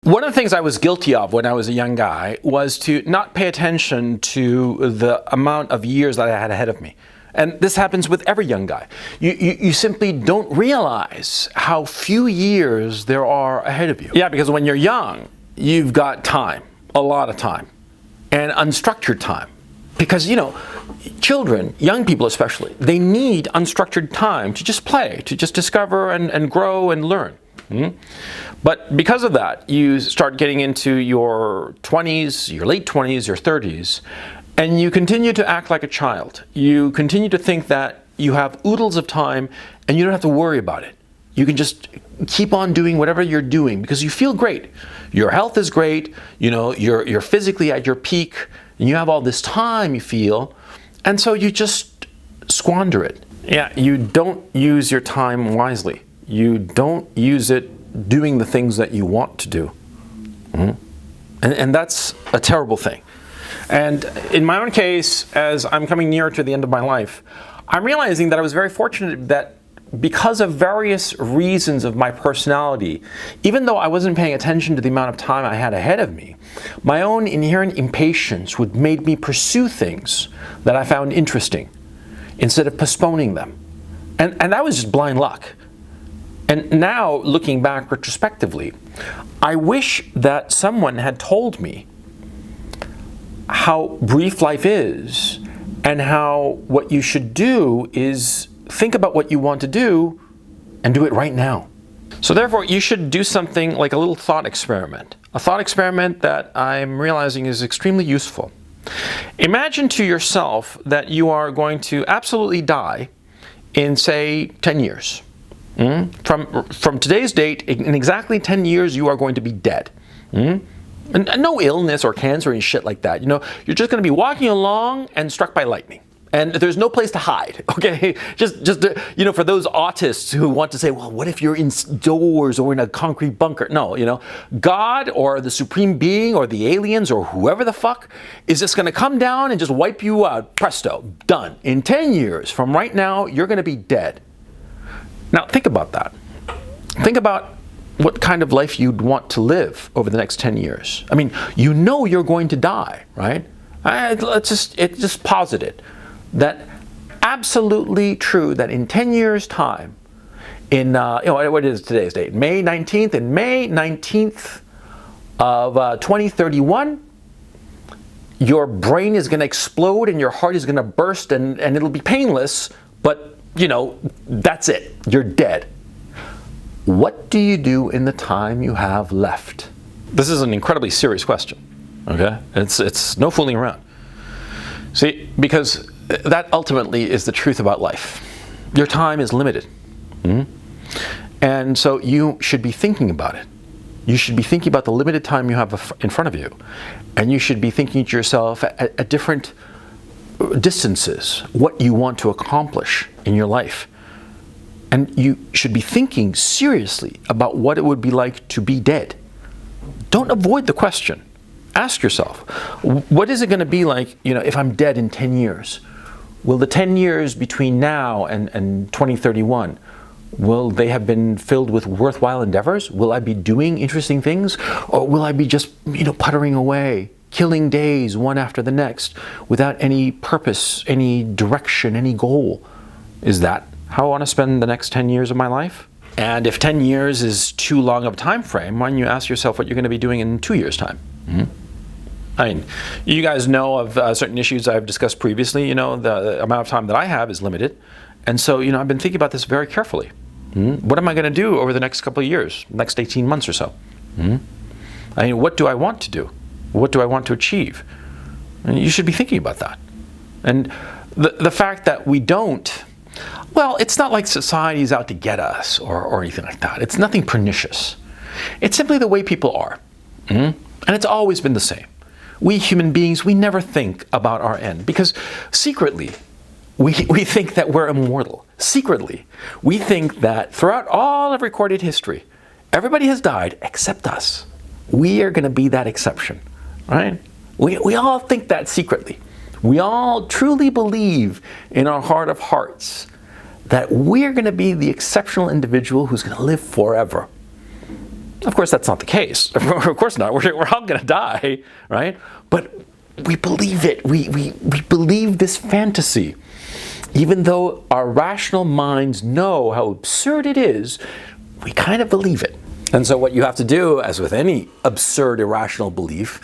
One of the things I was guilty of when I was a young guy was to not pay attention to the amount of years that I had ahead of me. And this happens with every young guy. You simply don't realize how few years there are ahead of you. Yeah, because when you're young, you've got time, a lot of time, and unstructured time. Because, children, young people especially, they need unstructured time to just play, to just discover and grow and learn. But because of that, you start getting into your 20s, your late 20s, your 30s, and you continue to act like a child. You continue to think that you have oodles of time and you don't have to worry about it. You can just keep on doing whatever you're doing because you feel great. Your health is great, you're physically at your peak, and you have all this time you feel, and so you just squander it. Yeah, you don't use your time wisely. You don't use it doing the things that you want to do. And that's a terrible thing. And in my own case, as I'm coming nearer to the end of my life, I'm realizing that I was very fortunate that because of various reasons of my personality, even though I wasn't paying attention to the amount of time I had ahead of me, my own inherent impatience would make me pursue things that I found interesting instead of postponing them. And that was just blind luck. And now, looking back retrospectively, I wish that someone had told me how brief life is and how what you should do is think about what you want to do and do it right now. So therefore, you should do something like a little thought experiment. A thought experiment that I'm realizing is extremely useful. Imagine to yourself that you are going to absolutely die in, say, 10 years. From today's date, in exactly 10 years, you are going to be dead. And no illness or cancer and shit like that. You're just going to be walking along and struck by lightning. And there's no place to hide, okay? Just for those autists who want to say, well, what if you're indoors or in a concrete bunker? No, God or the supreme being or the aliens or whoever the fuck is just going to come down and just wipe you out. Presto, done. In 10 years from right now, you're going to be dead. Now, think about that. Think about what kind of life you'd want to live over the next 10 years. I mean, you're going to die, right? It's just posit it. That absolutely true that in 10 years' time, in, what is today's date? May 19th, and May 19th of 2031, your brain is going to explode and your heart is going to burst and it'll be painless, but that's it. You're dead. What do you do in the time you have left? This is an incredibly serious question, okay? It's no fooling around. See, because that ultimately is the truth about life. Your time is limited. And so you should be thinking about it. You should be thinking about the limited time you have in front of you. And you should be thinking to yourself at different distances what you want to accomplish in your life. And you should be thinking seriously about what it would be like to be dead. Don't avoid the question. Ask yourself, what is it going to be like, if I'm dead in 10 years? Will the 10 years between now and 2031, will they have been filled with worthwhile endeavors? Will I be doing interesting things? Or will I be just, puttering away, killing days one after the next without any purpose, any direction, any goal? Is that how I want to spend the next 10 years of my life? And if 10 years is too long of a time frame, why don't you ask yourself what you're going to be doing in 2 years' time? I mean, you guys know of certain issues I've discussed previously. The amount of time that I have is limited. And so, I've been thinking about this very carefully. What am I going to do over the next couple of years, next 18 months or so? I mean, what do I want to do? What do I want to achieve? And you should be thinking about that. And the fact that we don't, well, it's not like society is out to get us or anything like that. It's nothing pernicious. It's simply the way people are. And it's always been the same. We human beings, we never think about our end because secretly, we think that we're immortal. Secretly, we think that throughout all of recorded history, everybody has died except us. We are going to be that exception, right? We all think that secretly. We all truly believe in our heart of hearts that we're going to be the exceptional individual who's going to live forever. Of course, that's not the case. Of course not. We're all going to die, right? But we believe it. We believe this fantasy. Even though our rational minds know how absurd it is, we kind of believe it. And so what you have to do, as with any absurd, irrational belief,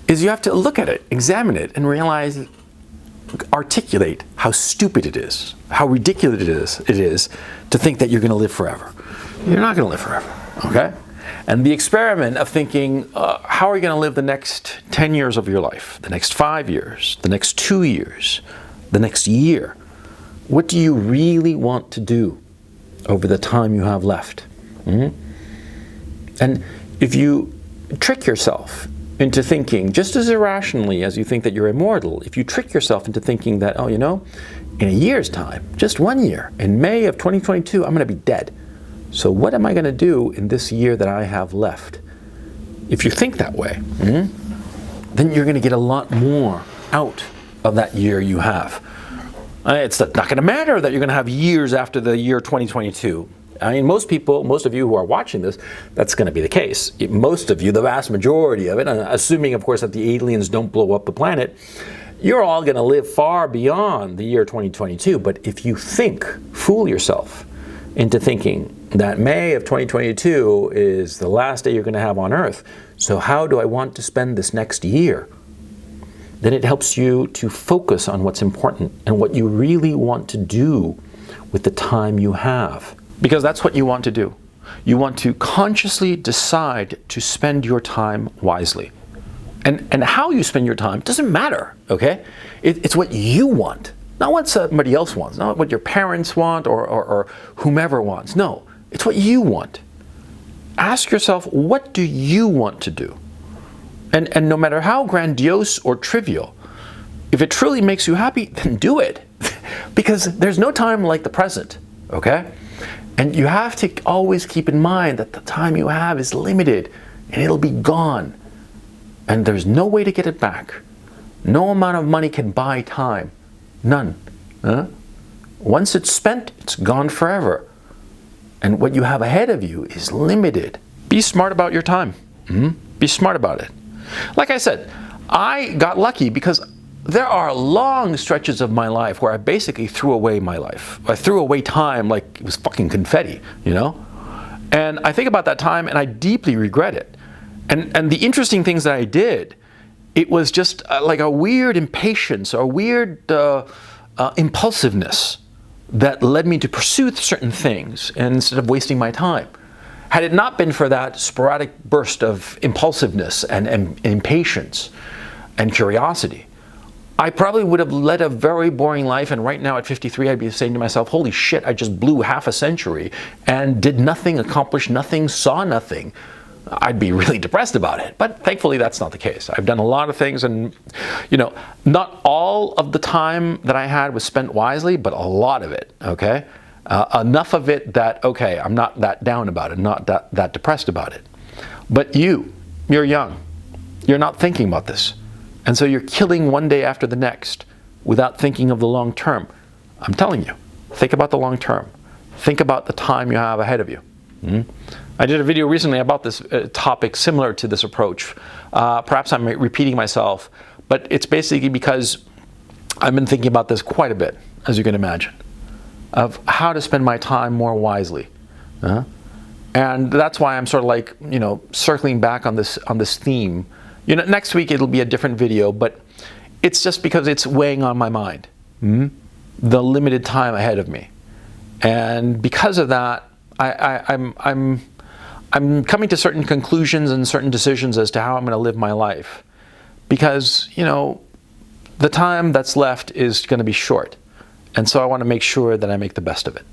is you have to look at it, examine it, and realize, articulate how stupid it is, how ridiculous it is to think that you're going to live forever. You're not going to live forever, okay? And the experiment of thinking, how are you going to live the next 10 years of your life, the next 5 years, the next 2 years, the next year? What do you really want to do over the time you have left? Mm-hmm. And if you trick yourself into thinking, just as irrationally as you think that you're immortal, if you trick yourself into thinking that, oh, you know, in a year's time, just 1 year, in May of 2022, I'm going to be dead. So what am I going to do in this year that I have left? If you think that way, then you're going to get a lot more out of that year you have. It's not going to matter that you're going to have years after the year 2022. I mean, most of you who are watching this, that's going to be the case. Most of you, the vast majority of it, assuming, of course, that the aliens don't blow up the planet, you're all going to live far beyond the year 2022. But if you fool yourself into thinking that May of 2022 is the last day you're going to have on Earth, so how do I want to spend this next year? Then it helps you to focus on what's important and what you really want to do with the time you have. Because that's what you want to do. You want to consciously decide to spend your time wisely. And how you spend your time doesn't matter, okay? It's what you want, not what somebody else wants, not what your parents want or whomever wants. No, it's what you want. Ask yourself, what do you want to do? And no matter how grandiose or trivial, if it truly makes you happy, then do it. Because there's no time like the present, okay? And you have to always keep in mind that the time you have is limited and it'll be gone. And there's no way to get it back. No amount of money can buy time. None. Once it's spent, it's gone forever. And what you have ahead of you is limited. Be smart about your time. Be smart about it. Like I said, I got lucky because there are long stretches of my life where I basically threw away my life. I threw away time like it was fucking confetti, you know? And I think about that time and I deeply regret it. And the interesting things that I did, it was just like a weird impatience or a weird impulsiveness that led me to pursue certain things instead of wasting my time. Had it not been for that sporadic burst of impulsiveness and impatience and curiosity, I probably would have led a very boring life, and right now at 53 I'd be saying to myself, holy shit, I just blew half a century and did nothing, accomplished nothing, saw nothing. I'd be really depressed about it. But thankfully that's not the case. I've done a lot of things, and you know, not all of the time that I had was spent wisely, but a lot of it, okay? Enough of it that, okay, I'm not that down about it, not that depressed about it. But you're young. You're not thinking about this. And so you're killing one day after the next without thinking of the long term. I'm telling you, think about the long term. Think about the time you have ahead of you. I did a video recently about this topic similar to this approach. Perhaps I'm repeating myself, but it's basically because I've been thinking about this quite a bit, as you can imagine, of how to spend my time more wisely. And that's why I'm sort of like, you know, circling back on this theme. You know, next week it'll be a different video, but it's just because it's weighing on my mind. The limited time ahead of me. And because of that, I'm coming to certain conclusions and certain decisions as to how I'm going to live my life. Because, you know, the time that's left is going to be short. And so I want to make sure that I make the best of it.